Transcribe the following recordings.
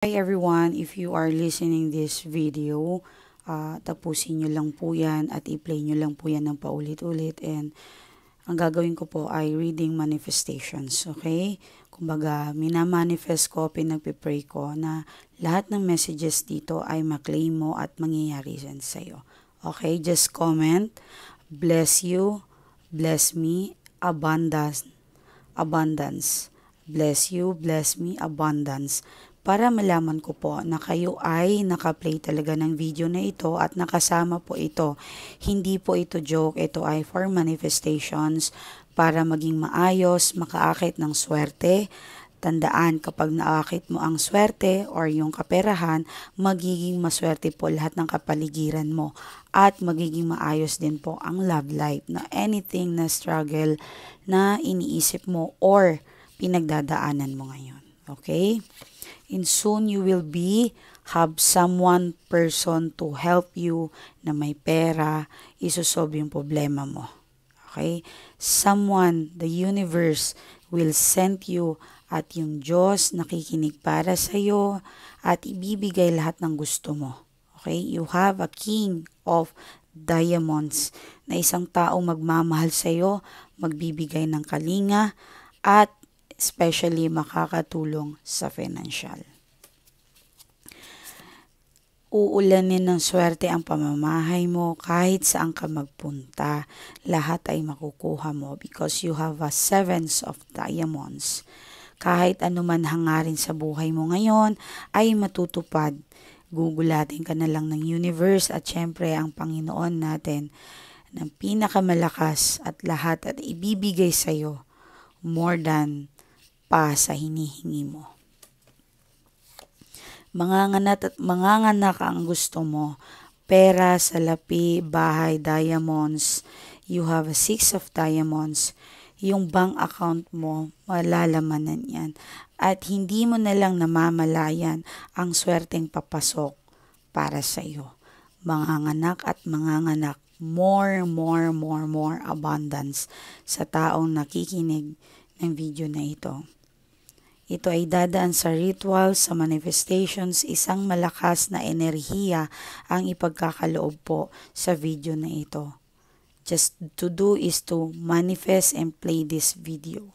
Hi everyone, if you are listening this video, tapusin nyo lang po yan at i-play nyo lang po yan ng paulit-ulit, and ang gagawin ko po ay reading manifestations, okay? Kumbaga, minamanifest ko, pinagpipray ko na lahat ng messages dito ay maklaim mo at mangyayari yan sa'yo. Okay, just comment, bless you, bless me, abundance, bless you, bless me, abundance. Para malaman ko po na kayo ay nakaplay talaga ng video na ito at nakasama po ito. Hindi po ito joke, ito ay for manifestations para maging maayos, makaakit ng swerte. Tandaan, kapag naakit mo ang swerte or yung kaperahan, magiging maswerte po lahat ng kapaligiran mo at magiging maayos din po ang love life na anything na struggle na iniisip mo or pinagdadaanan mo ngayon. Okay? And soon you will have someone person to help you na may pera, isosolve yung problema mo. Okay? Someone, the universe will send you at yung Diyos nakikinig para sa iyo at ibibigay lahat ng gusto mo. Okay? You have a king of diamonds na isang taong magmamahal sa iyo, magbibigay ng kalinga at especially makakatulong sa financial. Uulanin ng swerte ang pamamahay mo kahit saan ka magpunta. Lahat ay makukuha mo because you have a sevens of diamonds. Kahit anuman hangarin sa buhay mo ngayon ay matutupad. Gugulatin ka na lang ng universe at syempre ang Panginoon natin ng pinakamalakas at lahat at ibibigay sa iyo more than pa sa hinihingi mo. Manganganak ang gusto mo, pera, salapi, bahay, diamonds. You have a 6 of diamonds. Yung bank account mo, malalamanan yan. At hindi mo na lang namamalayan ang swerteng papasok para sa iyo. Manganganak at manganganak. More abundance sa taong nakikinig ng video na ito. Ito ay dadaan sa ritual, sa manifestations, isang malakas na enerhiya ang ipagkakaloob po sa video na ito. Just to do is to manifest and play this video.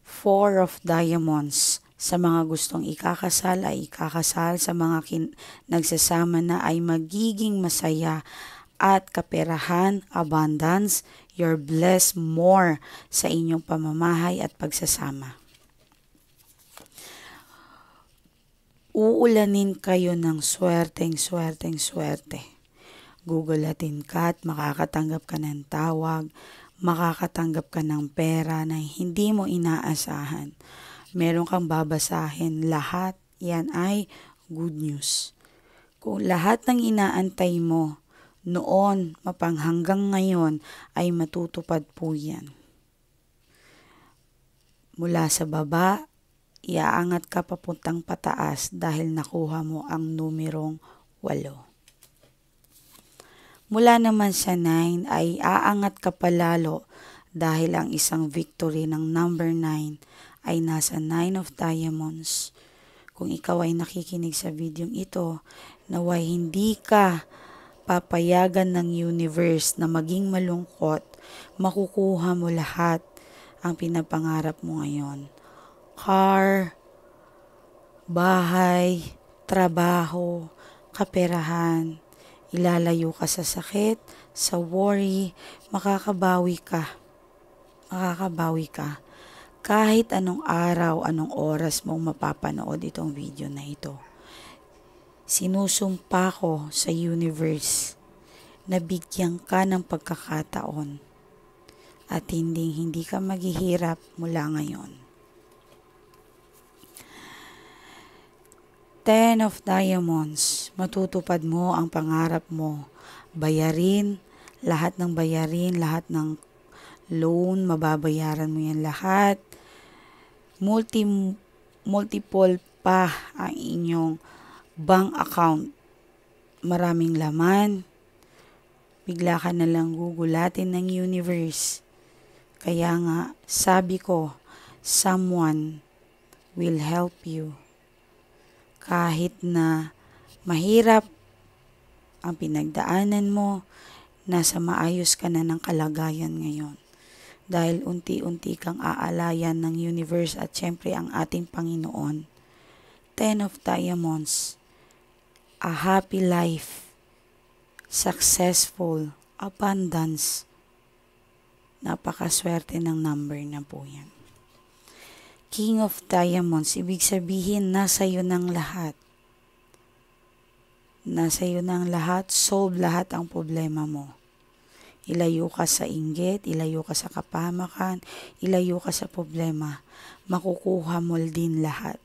4 of diamonds. Sa mga gustong ikakasal ay ikakasal, sa mga nagsasama na ay magiging masaya at kaperahan, abundance. You're blessed more sa inyong pamamahay at pagsasama. Uulanin kayo ng swerte. Gugulatin ka at makakatanggap ka ng tawag, makakatanggap ka ng pera na hindi mo inaasahan. Meron kang babasahin, lahat yan ay good news. Kung lahat ng inaantay mo noon mapanghanggang ngayon ay matutupad po yan. Mula sa baba, iaangat ka papuntang pataas dahil nakuha mo ang numerong 8. Mula naman sa 9 ay aangat ka palalo dahil ang isang victory ng number 9 ay nasa 9 of diamonds. Kung ikaw ay nakikinig sa video ito, naway hindi ka papayagan ng universe na maging malungkot, makukuha mo lahat ang pinapangarap mo ngayon. Car, bahay, trabaho, kaperahan, ilalayo ka sa sakit, sa worry, makakabawi ka. Kahit anong araw, anong oras mong mapapanood itong video na ito. Sinusumpa ko sa universe na bigyan ka ng pagkakataon at hindi ka maghihirap mula ngayon. 10 of diamonds, matutupad mo ang pangarap mo. Bayarin, lahat ng loan, mababayaran mo yan lahat. Multiple pa ang inyong bank account, maraming laman, bigla ka na lang gugulatin ng universe. Kaya nga, sabi ko, someone will help you Kahit na mahirap ang pinagdaanan mo, nasa maayos ka na ng kalagayan ngayon. Dahil unti-unti kang aalayan ng universe at syempre ang ating Panginoon. 10 of Diamonds, a happy life, successful, abundance. Napakaswerte ng number na po yan. King of Diamonds, ibig sabihin nasa iyo ng lahat. Nasa iyo ng lahat, solve lahat ang problema mo. Ilayo ka sa inggit, ilayo ka sa kapahamakan, ilayo ka sa problema. Makukuha mo din lahat.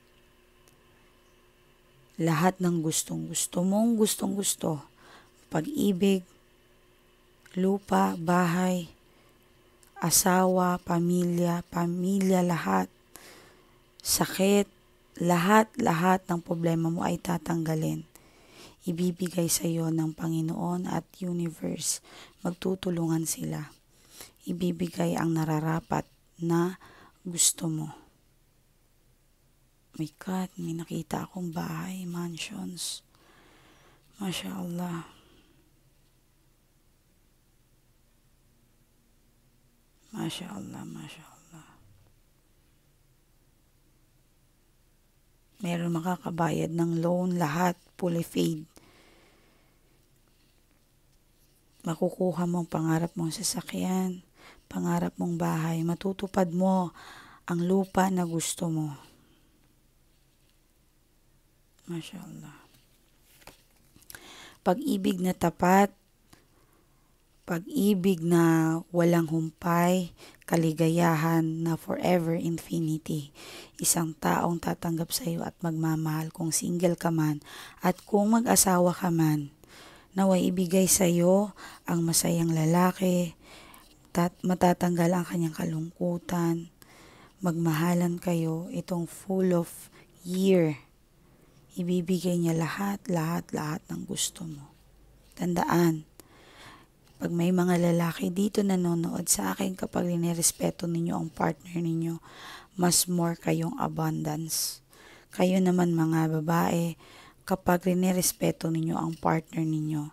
Lahat ng gustong-gusto mong gustong-gusto. Pag-ibig, lupa, bahay, asawa, pamilya lahat. Sakit, lahat ng problema mo ay tatanggalin. Ibibigay sa iyo ng Panginoon at universe. Magtutulungan sila. Ibibigay ang nararapat na gusto mo. My God, may nakita akong bahay, mansions. Masya Allah. Masya Allah, Masya Allah. Meron makakabayad ng loan, lahat fully paid. Makukuha mong pangarap mong sasakyan, pangarap mong bahay, matutupad mo ang lupa na gusto mo. Masya Allah. Pag-ibig na tapat, pag-ibig na walang humpay, kaligayahan na forever infinity. Isang taong tatanggap sa iyo at magmamahal kung single ka man at kung mag-asawa ka man. Naway ibigay sa iyo ang masayang lalaki, matatanggal ang kanyang kalungkutan, magmahalan kayo itong full of year. Ibibigay niya lahat ng gusto mo. Tandaan, pag may mga lalaki dito nanonood sa akin, kapag nirespeto ninyo ang partner ninyo, mas more kayong abundance. Kayo naman mga babae, kapag nirespeto ninyo ang partner ninyo,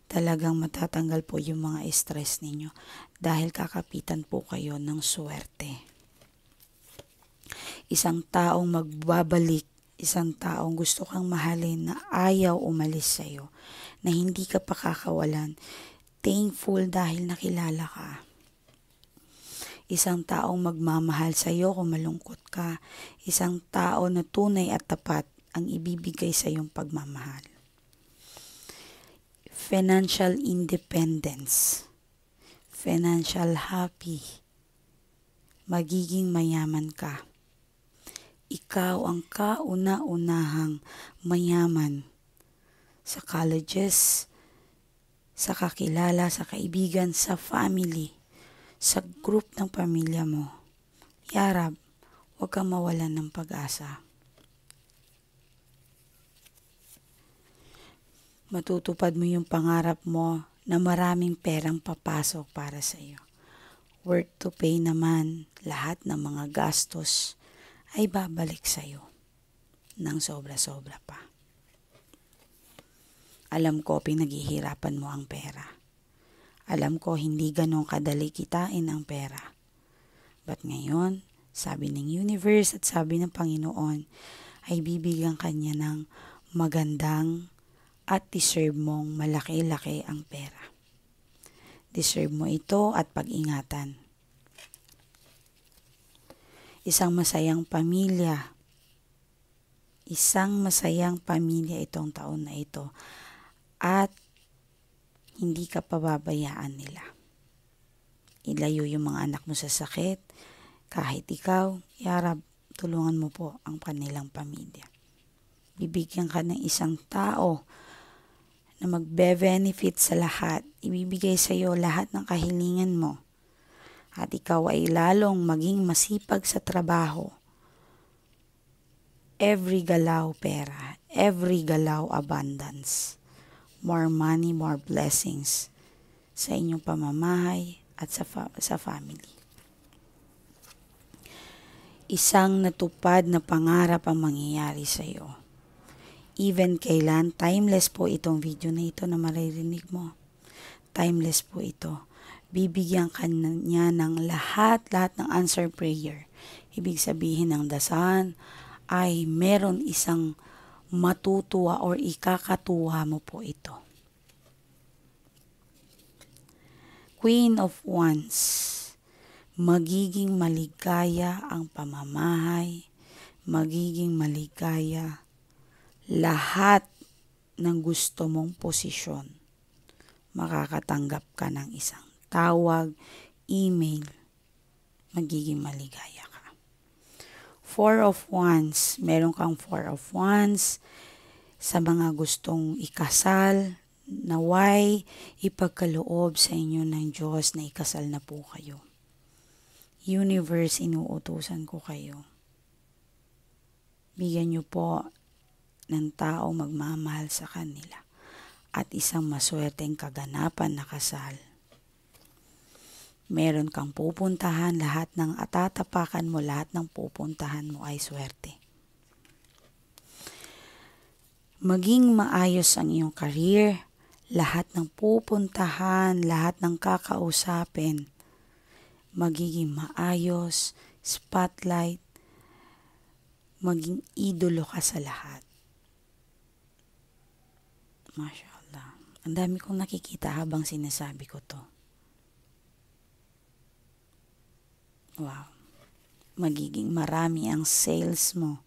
talagang matatanggal po yung mga stress ninyo dahil kakapitan po kayo ng swerte. Isang taong magbabalik, isang taong gusto kang mahalin na ayaw umalis sa'yo, na hindi ka pakakawalan. Thankful dahil nakilala ka. Isang taong magmamahal sa iyo kung malungkot ka. Isang tao na tunay at tapat ang ibibigay sa iyong pagmamahal. Financial independence. Financial happy. Magiging mayaman ka. Ikaw ang kauna-unahang mayaman sa colleges, sa kakilala, sa kaibigan, sa family, sa group ng pamilya mo. Yarab, huwag kang mawalan ng pag-asa. Matutupad mo yung pangarap mo na maraming perang papasok para sa iyo. Worth to pay naman, lahat ng mga gastos ay babalik sa iyo ng sobra-sobra pa. Alam ko pinaghihirapan mo ang pera. Alam ko hindi ganun kadali kitain ang pera. But ngayon, sabi ng universe at sabi ng Panginoon, ay bibigyan kanya ng magandang at deserve mong malaki-laki ang pera. Deserve mo ito at pag-ingatan. Isang masayang pamilya. Isang masayang pamilya itong taon na ito. At hindi ka pababayaan nila. Ilayo yung mga anak mo sa sakit. Kahit ikaw, yarab, tulungan mo po ang kanilang pamilya. Bibigyan ka ng isang tao na magbe-benefit sa lahat. Ibibigay sa iyo lahat ng kahilingan mo. At ikaw ay lalong maging masipag sa trabaho. Every galaw pera. Every galaw abundance. More money, more blessings sa inyong pamamahay at sa family. Isang natupad na pangarap ang mangyayari sa iyo. Even kailan, timeless po itong video na ito na maririnig mo. Timeless po ito. Bibigyan ka niya ng lahat ng answer prayer. Ibig sabihin ng dasal ay meron isang matutuwa or ikakatuwa mo po ito. Queen of Wands, magiging maligaya ang pamamahay, magiging maligaya lahat ng gusto mong posisyon. Makakatanggap ka ng isang tawag, email, magiging maligaya ka. Four of Wands, meron kang Four of Wands sa mga gustong ikasal, naway ipagkaloob sa inyo ng Diyos na ikasal na po kayo. Universe, inuutusan ko kayo. Bigyan niyo po ng tao magmamahal sa kanila at isang maswerteng kaganapan na kasal. Meron kang pupuntahan, lahat ng atatapakan mo, lahat ng pupuntahan mo ay swerte. Maging maayos ang iyong career, lahat ng pupuntahan, lahat ng kakausapin, magiging maayos, spotlight, maging idolo ka sa lahat. Mashallah. Ang dami kong nakikita habang sinasabi ko to. Wow. Magiging marami ang sales mo.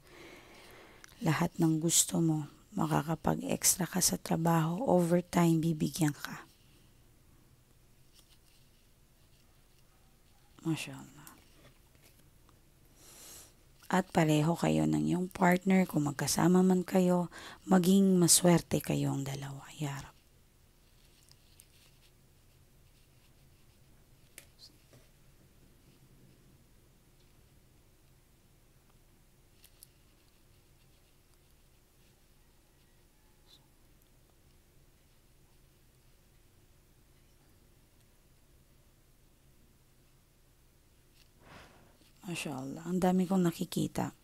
Lahat ng gusto mo. Makakapag-extra ka sa trabaho. Overtime, bibigyan ka. Mashallah. At pareho kayo ng iyong partner, kung magkasama man kayo, maging maswerte kayong dalawa. Ya Rab. Mashallah. Ang dami kong nakikita.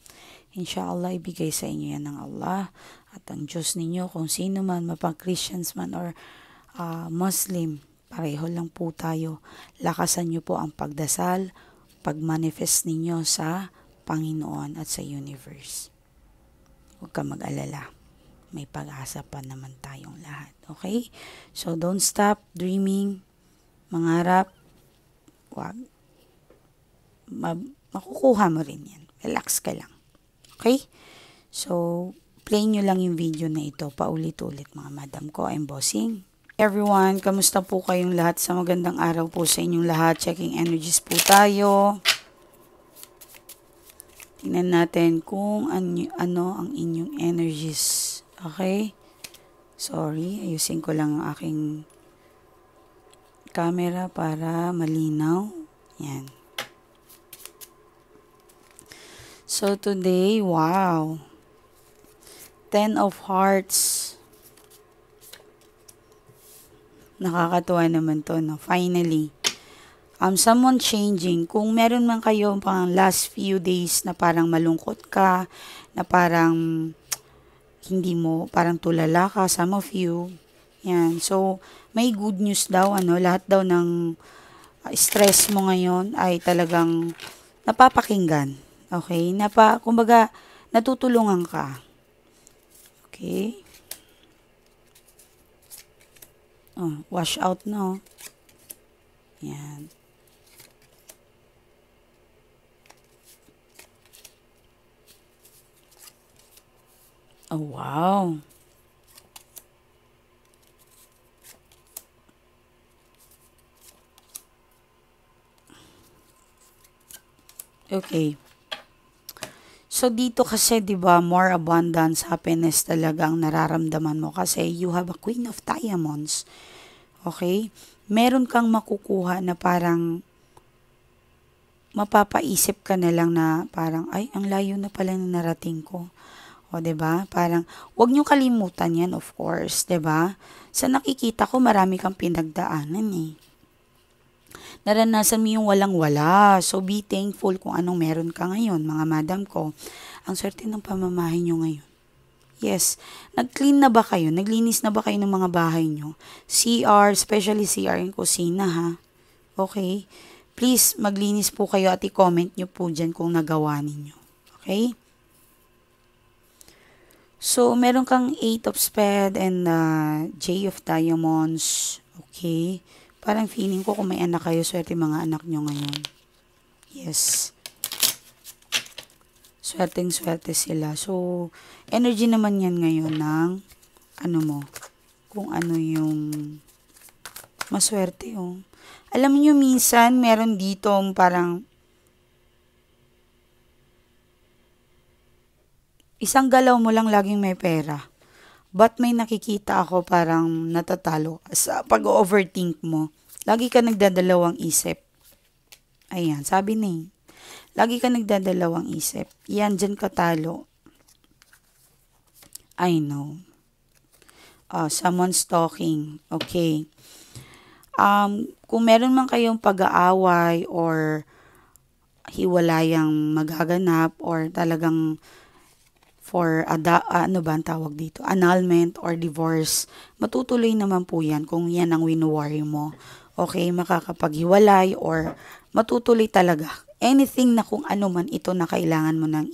Inshallah, ibigay sa inyo yan ng Allah at ang Diyos ninyo, kung sino man, mapag-Christians man or Muslim, pareho lang po tayo. Lakasan nyo po ang pagdasal, pag-manifest ninyo sa Panginoon at sa universe. Huwag ka mag-alala. May pag-asa pa naman tayong lahat. Okay? So, don't stop dreaming, mangarap, wag. Makukuha mo rin yan. Relax ka lang. Okay? So, play nyo lang yung video na ito. Paulit-ulit mga madam ko. I'm Bossing. Everyone, kamusta po kayong lahat? Sa magandang araw po sa inyong lahat. Checking energies po tayo. Tingnan natin kung ano ang inyong energies. Okay? Sorry, ayusin ko lang ang aking camera para malinaw. Yan. So today, wow, 10 of Hearts. Nakakatuwa naman to, no? Finally. Someone changing. Kung meron man kayo pang last few days na parang malungkot ka, na parang hindi mo, parang tulala ka, some of you. Yan. So, may good news daw, lahat daw ng stress mo ngayon ay talagang napapakinggan. Okay? Kumbaga, natutulungan ka. Okay? Oh, wash out, no? Yan. Oh, wow. Okay. So, dito kasi, di ba, more abundance, happiness talaga ang nararamdaman mo kasi you have a Queen of Diamonds. Okay? Meron kang makukuha na parang mapapaisip ka na lang na parang, ay, ang layo na pala na narating ko. O, di ba? Parang, wag niyo kalimutan yan, of course, di ba? Sa nakikita ko, marami kang pinagdaanan eh. Naranasan mo yung walang-wala. So, be thankful kung anong meron ka ngayon, mga madam ko. Ang swerte ng pamamahay nyo ngayon. Yes. Nag-clean na ba kayo? Naglinis na ba kayo ng mga bahay nyo? CR, especially CR yung kusina ha. Okay? Please, maglinis po kayo at i-comment nyo po dyan kung nagawa ninyo. Okay? So, meron kang 8 of Spades and J of Diamonds. Okay? Parang feeling ko kung may anak kayo, swerte mga anak nyo ngayon. Yes. Swerteng-swerte sila. So, energy naman yan ngayon ng ano mo, kung ano yung maswerte oh. Alam niyo minsan, meron dito parang isang galaw mo lang laging may pera. But may nakikita ako parang natatalo sa pag-overthink mo. Lagi ka nagdadalawang isip. Ayan, sabi ni. Lagi ka nagdadalawang isip. Yan, dyan ka talo. I know. Someone's talking. Okay. Kung meron man kayong pag-aaway or hiwalayang magaganap or talagang for ano ba ang tawag dito? Annulment or divorce, matutuloy naman po yan kung yan ang wino-worry mo. Okay, makakapaghiwalay or matutuloy talaga. Anything na kung ano man ito na kailangan mo nang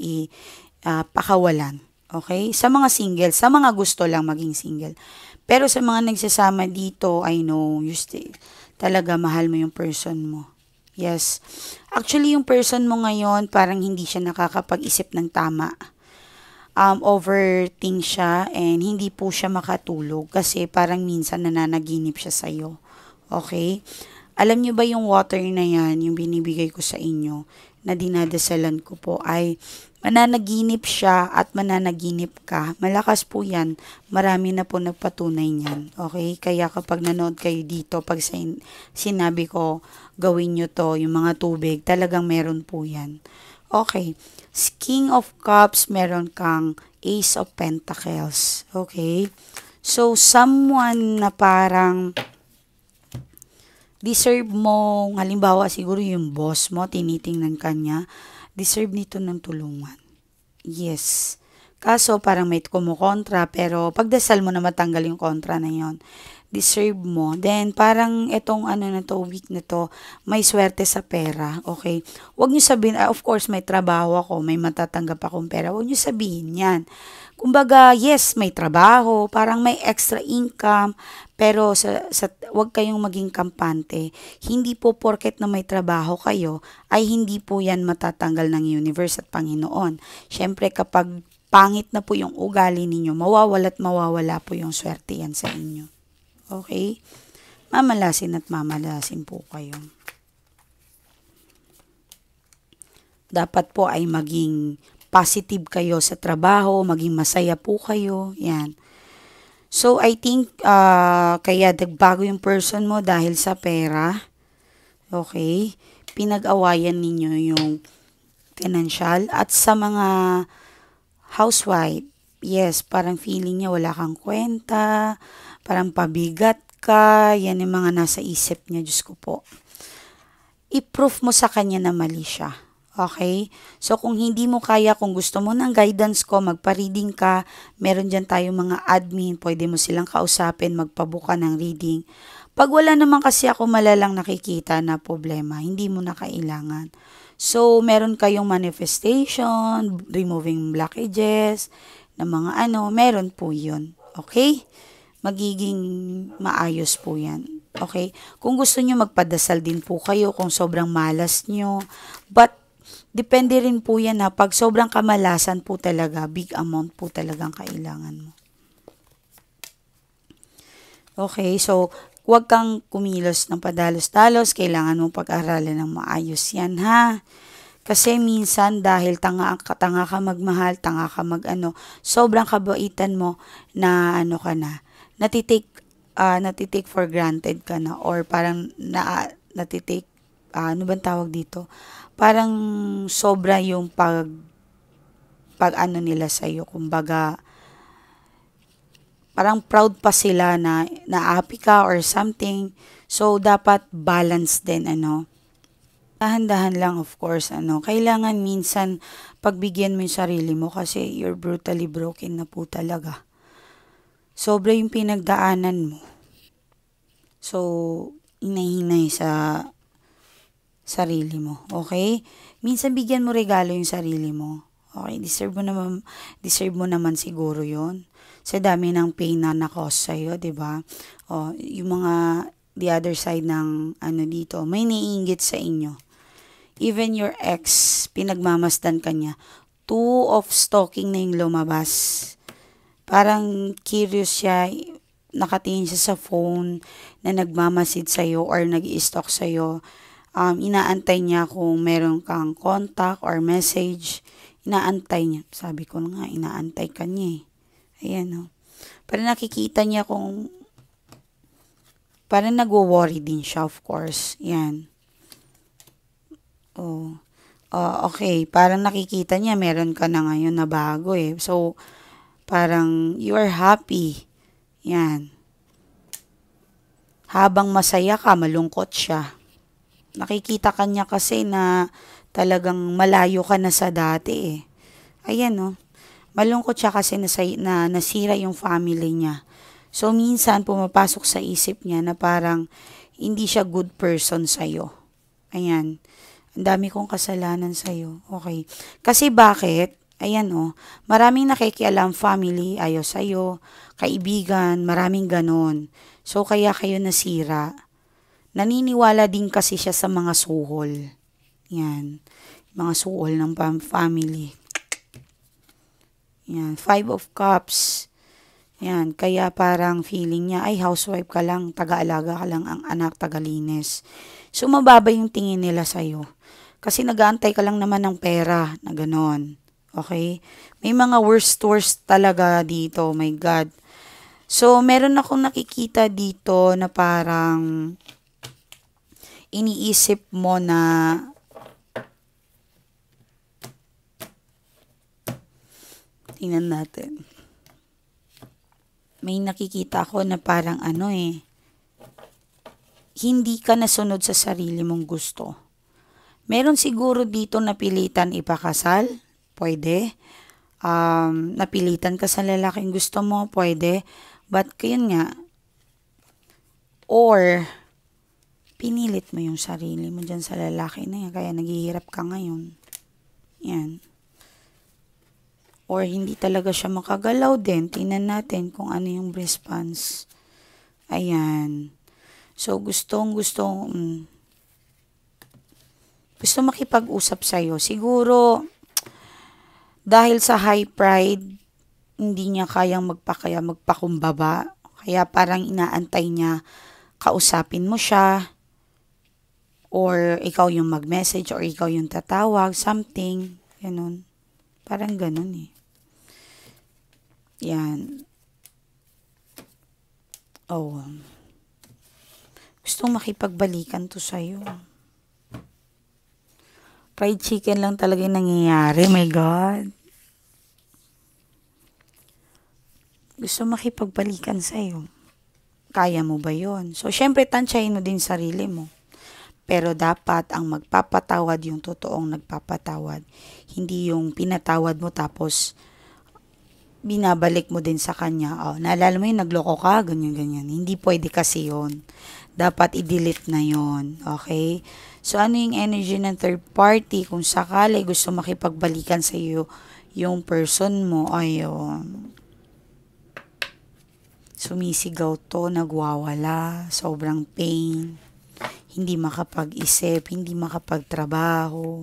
pakawalan. Okay? Sa mga single, sa mga gusto lang maging single. Pero sa mga nagsasama dito, I know, talaga mahal mo yung person mo. Yes. Actually, yung person mo ngayon, parang hindi siya nakakapag-isip ng tama. Overthink siya and hindi po siya makatulog kasi parang minsan nananaginip siya sa'yo. Okay? Alam niyo ba yung water na yan, yung binibigay ko sa inyo, na dinadasalan ko po ay mananaginip siya at mananaginip ka. Malakas po yan. Marami na po nagpatunay niyan. Okay? Kaya kapag nanood kayo dito, pag sinabi ko, gawin nyo to, yung mga tubig, talagang meron po yan. Okay. King of Cups, meron kang Ace of Pentacles. Okay? So, someone na parang deserve mo, halimbawa siguro yung boss mo, tinitingnan ka niya, deserve nito ng tulungan. Yes. Kaso parang may kumukontra, pero pagdasal mo na matanggal yung kontra na yon, deserve mo. Then parang itong ano na to, week na to, may swerte sa pera. Okay? Huwag niyo sabihin, of course may trabaho ako, may matatanggap akong pera. Huwag niyo sabihin yan. Kumbaga, yes, may trabaho, parang may extra income, pero wag kayong maging kampante. Hindi po porket na may trabaho kayo, ay hindi po yan matatanggal ng universe at Panginoon. Siyempre, kapag pangit na po yung ugali ninyo, mawawala po yung swerte yan sa inyo. Okay? Mamalasin at mamalasin po kayo. Dapat po ay maging positive kayo sa trabaho, maging masaya po kayo. Yan. So, I think, kaya nagbago yung person mo dahil sa pera. Okay? Pinag-awayan ninyo yung financial. At sa mga housewife, yes, parang feeling niya wala kang kwenta, parang pabigat ka, yan yung mga nasa isip niya, Diyos ko po. I-proof mo sa kanya na mali siya. Okay? So, kung hindi mo kaya, kung gusto mo ng guidance ko, magpa-reading ka, meron dyan tayong mga admin, pwede mo silang kausapin, magpabuka ng reading. Pag wala naman kasi ako malalang nakikita na problema, hindi mo na kailangan. So, meron kayong manifestation, removing blockages, na mga meron po yun. Okay? Magiging maayos po yan. Okay? Kung gusto nyo, magpadasal din po kayo kung sobrang malas nyo. But, depende rin po yan na pag sobrang kamalasan po talaga, big amount po talagang kailangan mo. Okay? So, huwag kang kumilos ng padalos-dalos. Kailangan mong pag-aralan ng maayos yan, ha? Kasi minsan dahil tanga ka magmahal, tanga ka sobrang kabaitan mo na ka na. Natitake for granted ka na or parang natitake bang tawag dito? Parang sobra yung pag nila sa iyo, kumbaga parang proud pa sila na happy ka or something. So dapat balance din dahan-dahan lang of course, kailangan minsan pagbigyan mo yung sarili mo kasi you're brutally broken na po talaga. Sobra yung pinagdaanan mo. So, hinay-hinay sa sarili mo, okay? Minsan bigyan mo regalo yung sarili mo. Okay, deserve mo naman siguro 'yon. Sa dami ng pain na na-cause sa'yo, 'di ba? O, yung mga the other side ng dito, may naiinggit sa inyo. Even your ex, pinagmamasdan ka niya. Two of stalking na yung lumabas. Parang curious siya, nakatingin siya sa phone na nagmamasid sa'yo or nag-i-stalk sa'yo. Inaantay niya kung meron kang contact or message. Inaantay niya. Sabi ko nga, inaantay ka niya eh. Ayan, oh. Parang nakikita niya kung, parang nagwo-worry din siya, of course. Yan. Oh. Okay. Parang nakikita niya, meron ka na ngayon na bago eh. So, parang you are happy. Yan. Habang masaya ka, malungkot siya. Nakikita ka niya kasi na talagang malayo ka na sa dati eh. Ayan, no. Malungkot siya kasi na nasira yung family niya. So, minsan pumapasok sa isip niya na parang hindi siya good person sa'yo. Ayan. Ang dami kong kasalanan sa'yo. Okay. Kasi bakit? Ayan, oh. Maraming nakikialam family, ayaw sa'yo, kaibigan, maraming ganon. So, kaya kayo nasira. Naniniwala din kasi siya sa mga suhol. Yan. Mga suhol ng family. Yan. 5 of Cups. Yan. Kaya parang feeling niya, ay housewife ka lang, taga-alaga ka lang ang anak, taga-linis. So, mababa yung tingin nila sa'yo. Kasi nag-aantay ka lang naman ng pera na ganon. Okay? May mga worst talaga dito. My God. So, meron akong nakikita dito na parang iniisip mo na tingnan natin. May nakikita ako na parang hindi ka nasunod sa sarili mong gusto. Meron siguro dito napilitan ipakasal, pwede. Napilitan ka sa lalaking gusto mo, pwede. But yun nga, or pinilit mo yung sarili mo dyan sa lalaki na yan, kaya naghihirap ka ngayon. Yan. Or hindi talaga siya makagalaw din. Tingnan natin kung ano yung response. Ayan. So, gusto makipag-usap sa'yo. Siguro, dahil sa high pride, hindi niya kayang magpakumbaba. Kaya parang inaantay niya, kausapin mo siya, or ikaw yung mag-message, or ikaw yung tatawag, something, ganun. Parang ganun eh. Yan. Oh. Gustong makipagbalikan to sa'yo. Fried chicken lang talaga yung nangyayari. My God. Gusto makipagbalikan sa'yo. Kaya mo ba yon? So, syempre, tansyahin mo din sarili mo. Pero dapat ang magpapatawad yung totoong nagpapatawad. Hindi yung pinatawad mo tapos binabalik mo din sa kanya. Oh, naalala mo yung nagloko ka, ganyan-ganyan. Hindi pwede kasi yon. Dapat i-delete na yon. Okay? So, ano yung energy ng third party? Kung sakali gusto makipagbalikan sa iyo yung person mo, ayun. Sumisigaw to, nagwawala, sobrang pain. Hindi makapag-isip, hindi makapagtrabaho.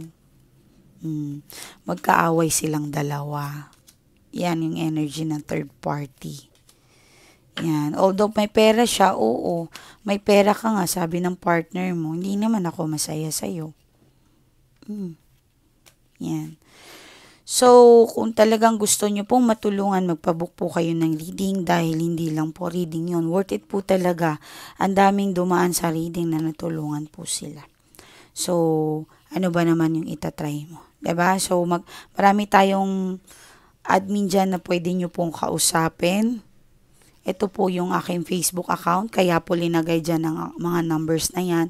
Magkaaway silang dalawa. Yan yung energy ng third party. Yan. Although may pera siya, oo. May pera ka nga, sabi ng partner mo, hindi naman ako masaya sa'yo. Yan. So, kung talagang gusto nyo pong matulungan, magpabook po kayo ng reading dahil hindi lang po reading yon. Worth it po talaga. Ang daming dumaan sa reading na natulungan po sila. So, ano ba naman yung itatry mo? 'Di ba? So, marami tayong admin dyan na pwede nyo pong kausapin. Ito po yung aking Facebook account, kaya po linagay dyan ang mga numbers na yan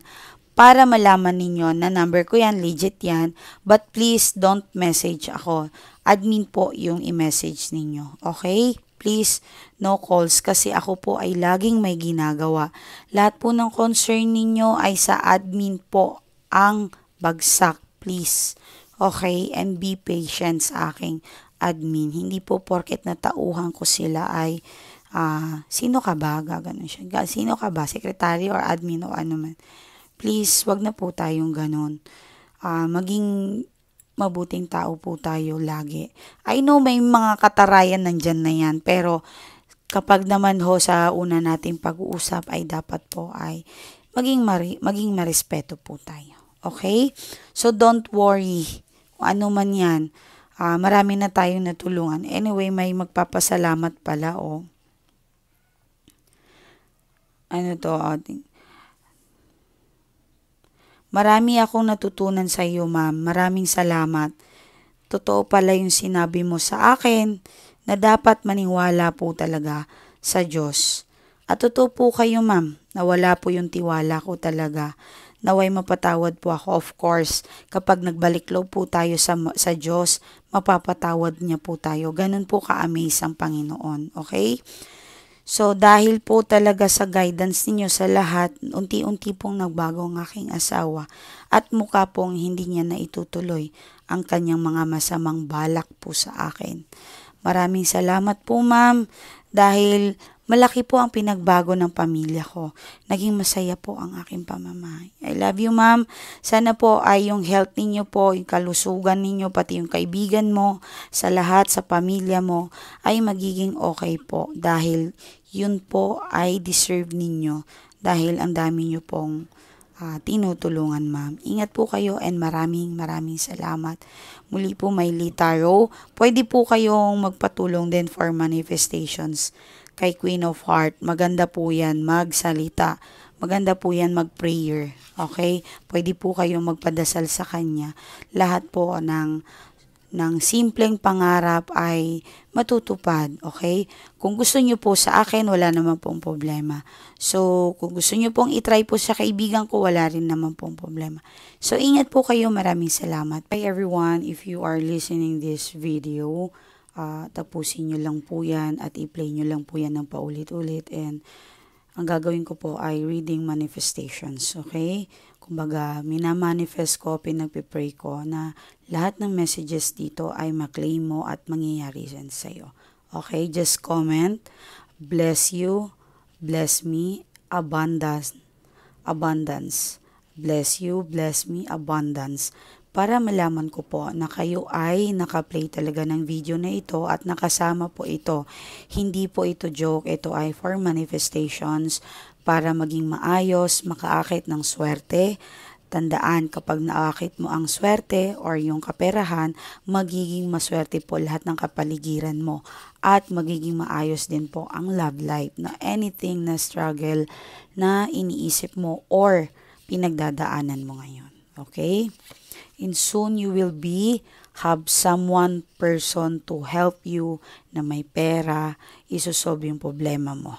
para malaman ninyo na number ko yan, legit yan. But please don't message ako. Admin po yung i-message ninyo. Okay? Please, no calls kasi ako po ay laging may ginagawa. Lahat po ng concern ninyo ay sa admin po ang bagsak. Please. Okay? And be patient sa aking admin. Hindi po porket natauhan ko sila ay sino ka ba? Gaganon siya. Sino ka ba? Secretary or admin o ano man. Please, wag na po tayong ganon. Maging mabuting tao po tayo lagi. I know may mga katarayan nandyan na yan, pero kapag naman ho sa una nating pag-uusap ay dapat po ay maging marespeto po tayo. Okay? So don't worry kung ano man yan. Marami na tayong natulungan. Anyway, may magpapasalamat pala ano to? Marami akong natutunan sa iyo, ma'am. Maraming salamat. Totoo pala yung sinabi mo sa akin na dapat maniwala po talaga sa Diyos. At totoo po kayo, ma'am, na wala po yung tiwala ko talaga. Naway mapatawad po ako. Of course, kapag nagbalik loob po tayo sa Diyos, mapapatawad niya po tayo. Ganun po ka-amaze ang Panginoon. Okay? So, dahil po talaga sa guidance ninyo sa lahat, unti-unti pong nagbago ang aking asawa at mukha pong hindi niya na itutuloy ang kanyang mga masamang balak po sa akin. Maraming salamat po, ma'am, dahil malaki po ang pinagbago ng pamilya ko. Naging masaya po ang aking pamamahay. I love you, ma'am. Sana po ay yung health ninyo po, yung kalusugan ninyo, pati yung kaibigan mo, sa lahat, sa pamilya mo, ay magiging okay po. Dahil yun po ay deserve ninyo. Dahil ang dami nyo pong tinutulungan, ma'am. Ingat po kayo and maraming salamat. Muli po, may Tarot. Pwede po kayong magpatulong din for manifestations kay Queen of Heart. Maganda po yan magsalita. Maganda po yan mag-prayer. Okay? Pwede po kayong magpadasal sa kanya. Lahat po ng simpleng pangarap ay matutupad, okay? Kung gusto nyo po sa akin, wala naman pong problema. So, kung gusto nyo pong itry po sa kaibigan ko, wala rin naman pong problema. So, ingat po kayo. Maraming salamat. Hi everyone, if you are listening this video, tapusin nyo lang po yan at i-play nyo lang po yan ng paulit-ulit. And ang gagawin ko po ay reading manifestations, okay? Kumbaga, minamanifest ko, pinagpipray ko na lahat ng messages dito ay maklaim mo at mangyayari yan sa'yo. Okay, just comment, bless you, bless me, abundance, bless you, bless me, abundance. Para malaman ko po na kayo ay nakaplay talaga ng video na ito at nakasama po ito. Hindi po ito joke, ito ay for manifestations para maging maayos, makaakit ng swerte. Tandaan, kapag naakit mo ang swerte or yung kaperahan, magiging maswerte po lahat ng kapaligiran mo. At magiging maayos din po ang love life na anything na struggle na iniisip mo or pinagdadaanan mo ngayon. Okay? And soon you will have someone person to help you na may pera, isosolve yung problema mo.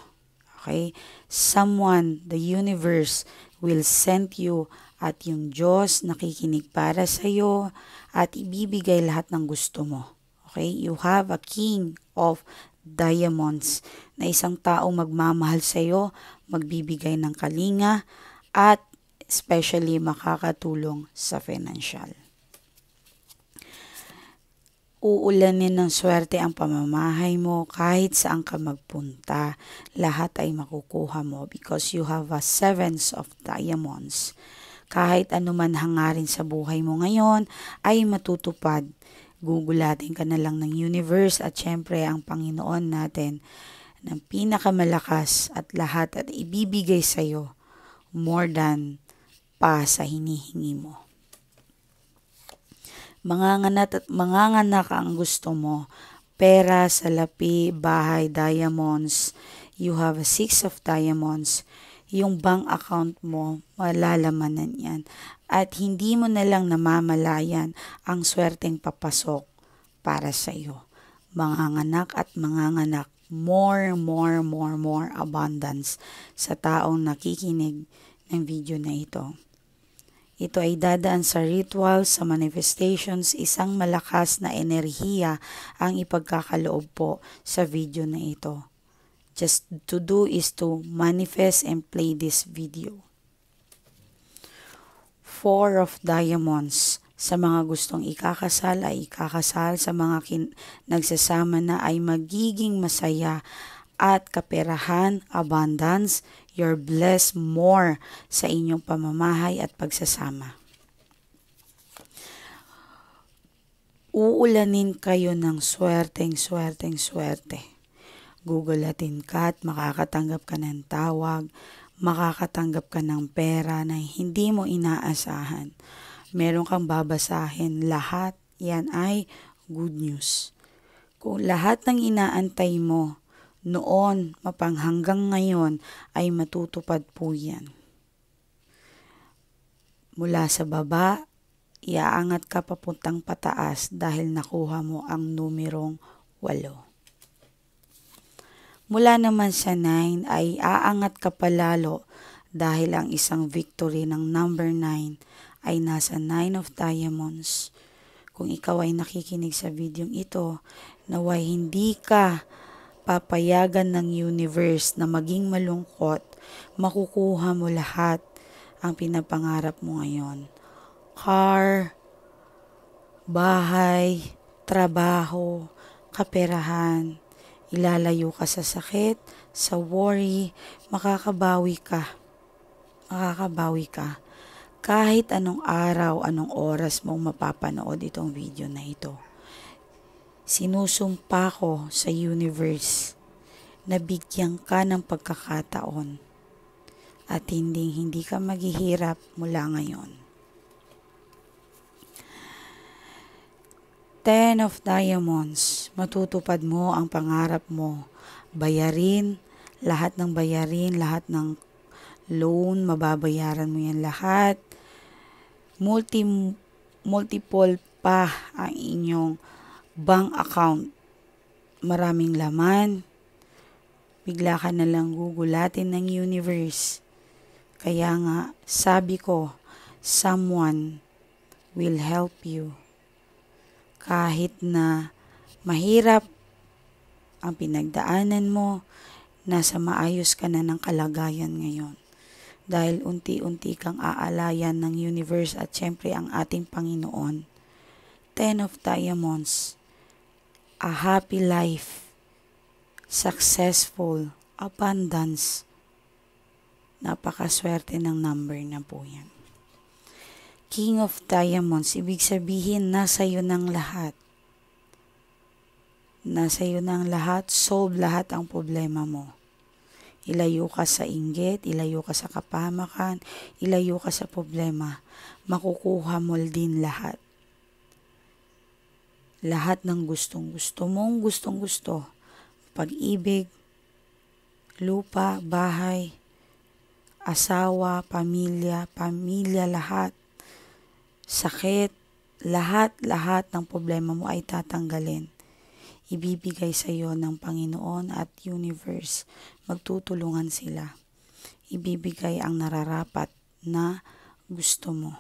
Okay? Someone, the universe will send you at yung Diyos nakikinig para sa iyo at ibibigay lahat ng gusto mo. Okay? You have a king of diamonds na isang taong magmamahal sa iyo, magbibigay ng kalinga at especially makakatulong sa financial. Uulanin ng swerte ang pamamahay mo kahit saan ka magpunta. Lahat ay makukuha mo because you have a sevens of diamonds. Kahit anuman hangarin sa buhay mo ngayon ay matutupad. Gugulatin ka na lang ng universe at syempre ang Panginoon natin ng pinakamalakas at lahat at ibibigay sa iyo more than pa sa hinihingi mo. Manganganak ang gusto mo. Pera, salapi, bahay, diamonds. You have a 6 of diamonds. Yung bank account mo, malalamanan yan. At hindi mo na lang namamalayan ang swerteng papasok para sa iyo. Manganganak at manganganak. More abundance sa taong nakikinig ng video na ito. Ito ay dadaan sa rituals, sa manifestations, isang malakas na enerhiya ang ipagkakaloob po sa video na ito. Just to do is to manifest and play this video. Four of Diamonds. Sa mga gustong ikakasal ay ikakasal, sa mga nagsasama na ay magiging masaya at kaperahan, abundance, you're blessed more sa inyong pamamahay at pagsasama. Uulanin kayo ng swerte. Gugulatin ka at makakatanggap ka ng tawag, makakatanggap ka ng pera na hindi mo inaasahan. Meron kang babasahin, lahat yan ay good news. Kung lahat ng inaantay mo noon hanggang ngayon ay matutupad po yan. Mula sa baba, iaangat ka papuntang pataas dahil nakuha mo ang numerong 8. Mula naman sa 9 ay aangat ka palalo dahil ang isang victory ng number 9 ay nasa 9 of Diamonds. Kung ikaw ay nakikinig sa video ito, naway hindi ka papayagan ng universe na maging malungkot, makukuha mo lahat ang pinapangarap mo ngayon. Car, bahay, trabaho, kaperahan, ilalayo ka sa sakit, sa worry, makakabawi ka. Kahit anong araw, anong oras mong mapapanood itong video na ito. Sinusumpa ko sa universe na bigyan ka ng pagkakataon at hindi ka maghihirap mula ngayon. 10 of Diamonds, matutupad mo ang pangarap mo. Bayarin, lahat ng loan, mababayaran mo yan lahat. Multiple pa ang inyong bank account. Maraming laman. Bigla ka na lang gugulatin ng universe. Kaya nga, sabi ko, someone will help you. Kahit na mahirap ang pinagdaanan mo, nasa maayos ka na ng kalagayan ngayon. Dahil unti-unti kang aalayan ng universe at syempre ang ating Panginoon. 10 of Diamonds, a happy life, successful, abundance. Napakaswerte ng number na po yan. King of Diamonds, ibig sabihin nasa iyo ng lahat. Nasa iyo ng lahat, solve lahat ang problema mo. Ilayo ka sa inggit, ilayo ka sa kapahamakan, ilayo ka sa problema. Makukuha mo din lahat. Lahat ng gustong-gusto mong gustong-gusto. Pag-ibig, lupa, bahay, asawa, pamilya lahat. Sakit, lahat ng problema mo ay tatanggalin. Ibibigay sa iyo ng Panginoon at universe. Magtutulungan sila. Ibibigay ang nararapat na gusto mo.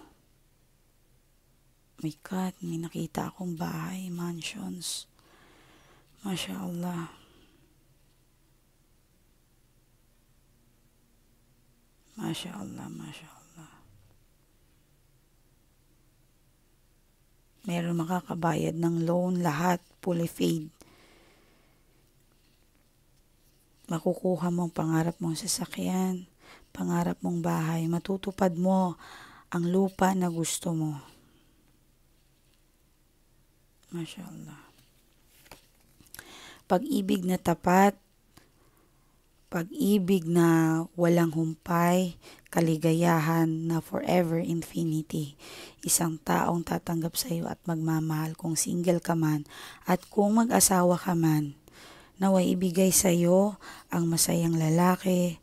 My God, may nakita akong bahay, mansions. Masya Allah. Masya Allah. Meron makakabayad ng loan, lahat fully paid. Makukuha mo ang pangarap mong sasakyan, pangarap mong bahay, matutupad mo ang lupa na gusto mo. Masya Allah. Pag-ibig na tapat, pag-ibig na walang humpay, kaligayahan na forever infinity. Isang taong tatanggap sa iyo at magmamahal kung single ka man at kung mag-asawa ka man. Naway ibigay sa iyo ang masayang lalaki,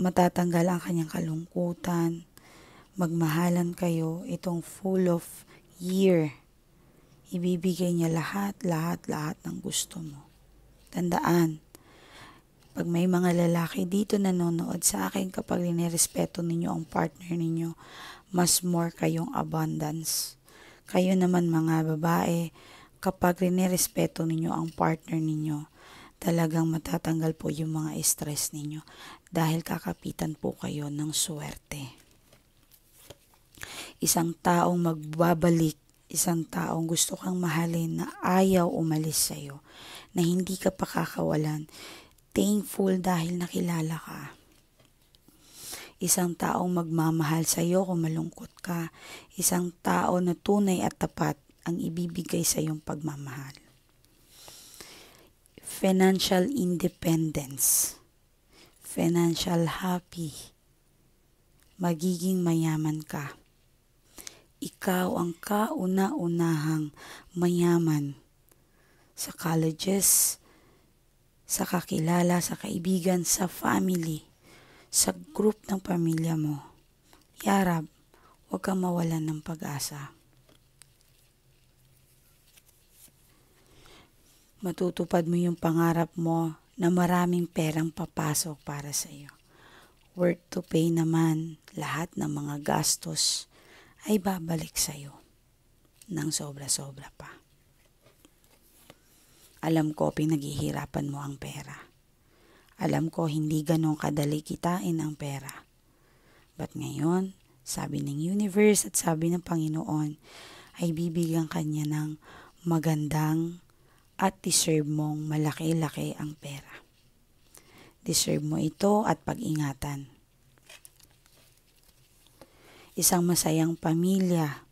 matatanggal ang kanyang kalungkutan, magmahalan kayo itong full of year. Ibibigay niya lahat ng gusto mo. Tandaan, Pag may mga lalaki dito nanonood sa akin, kapag nirespeto ninyo ang partner ninyo, mas more kayong abundance. Kayo naman mga babae, kapag nirespeto ninyo ang partner ninyo, talagang matatanggal po yung mga stress ninyo dahil kakapitan po kayo ng swerte. Isang taong magbabalik, isang taong gusto kang mahalin na ayaw umalis sa'yo, na hindi ka pakakawalan, thankful dahil nakilala ka. Isang taong magmamahal sa iyo kung malungkot ka. Isang tao na tunay at tapat ang ibibigay sa iyong pagmamahal. Financial independence. Financial happy. Magiging mayaman ka. Ikaw ang kauna-unahang mayaman sa colleges, sa kakilala, sa kaibigan, sa family, sa group ng pamilya mo. Yarab, huwag kang mawalan ng pag-asa. Matutupad mo yung pangarap mo na maraming perang papasok para sa iyo. Worth to pay naman, lahat ng mga gastos ay babalik sa iyo ng sobra-sobra pa. Alam ko pinaghihirapan mo ang pera. Alam ko hindi ganun kadali kitain ang pera. But ngayon, sabi ng universe at sabi ng Panginoon, ay bibigyan kanya ng magandang at deserve mong malaki-laki ang pera. Deserve mo ito at pag-ingatan. Isang masayang pamilya.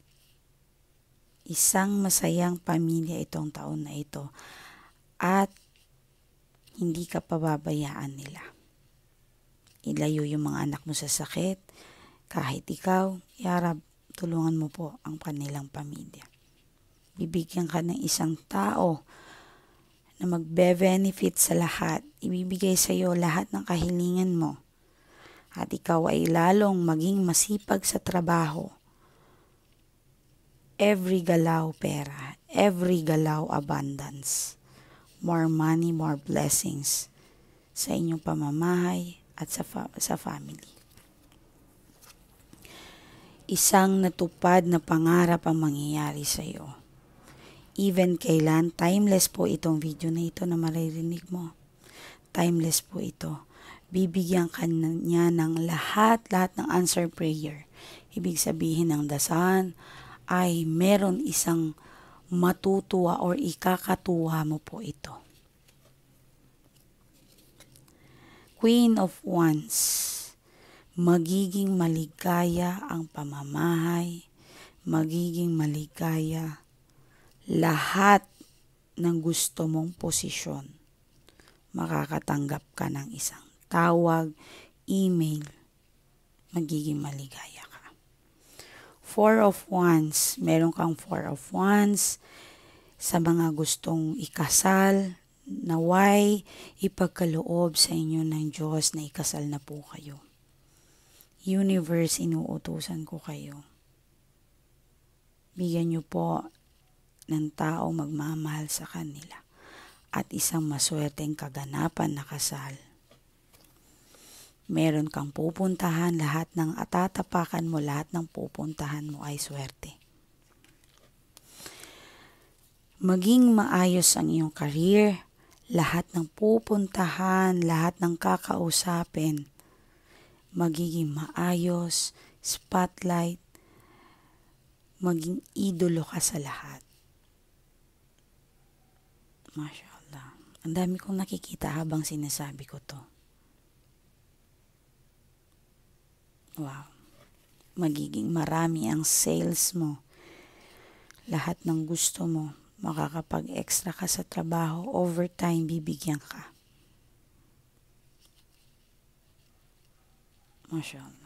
Isang masayang pamilya itong taon na ito. At hindi ka pababayaan nila. Ilayo yung mga anak mo sa sakit. Kahit ikaw, yarab, tulungan mo po ang kanilang pamilya. Bibigyan ka ng isang tao na magbe-benefit sa lahat. Ibibigay sa iyo lahat ng kahilingan mo. At ikaw ay lalong maging masipag sa trabaho. Every galaw pera. Every galaw abundance. More money, more blessings sa inyong pamamahay at sa family. Isang natupad na pangarap ang mangyayari sa iyo. Even kailan, timeless po itong video na ito na maririnig mo. Timeless po ito. Bibigyan ka niya ng lahat ng answer prayer. Ibig sabihin ng dasahan ay meron isang matutuwa or ikakatuwa mo po ito. Queen of Wands, magiging maligaya ang pamamahay, magiging maligaya lahat ng gusto mong posisyon. Makakatanggap ka ng isang tawag, email, magiging maligaya ka. Four of Wands, meron kang Four of Wands sa mga gustong ikasal, naway ipagkaloob sa inyo ng Diyos na ikasal na po kayo. Universe, inuutusan ko kayo. Bigyan niyo po ng tao magmamahal sa kanila at isang maswerteng kaganapan na kasal. Meron kang pupuntahan, lahat ng atatapakan mo, lahat ng pupuntahan mo ay swerte. Maging maayos ang iyong career, lahat ng pupuntahan, lahat ng kakausapin, magiging maayos, spotlight, maging idolo ka sa lahat. Mashallah. Ang dami kong nakikita habang sinasabi ko to. Wow. Magiging marami ang sales mo. Lahat ng gusto mo. Makakapag-extra ka sa trabaho. Overtime, bibigyan ka. Mashallah.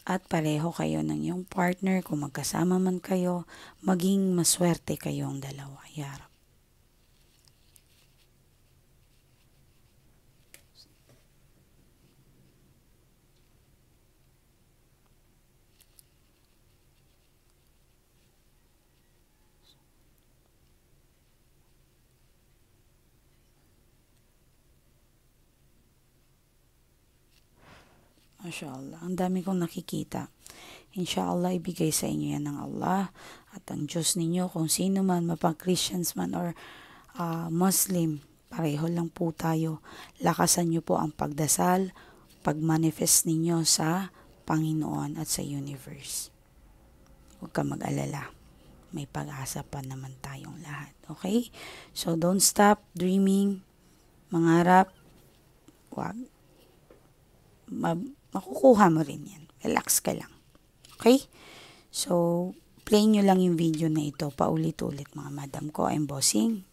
At pareho kayo ng iyong partner. Kung magkasama man kayo, maging maswerte kayong dalawa. Ya Rab. Mashallah, ang dami kong nakikita. Inshallah, ibigay sa inyo yan ng Allah at ang Diyos ninyo, kung sino man, mapag-Christians man or Muslim, pareho lang po tayo. Lakasan nyo po ang pagdasal, pag-manifest ninyo sa Panginoon at sa universe. Huwag ka mag-alala. May pag-asa pa naman tayong lahat. Okay? So, don't stop dreaming. Mangarap. Huwag. Makukuha mo rin yan. Relax ka lang. Okay? So, play nyo lang yung video na ito. Paulit-ulit mga madam ko. I'm Bossing.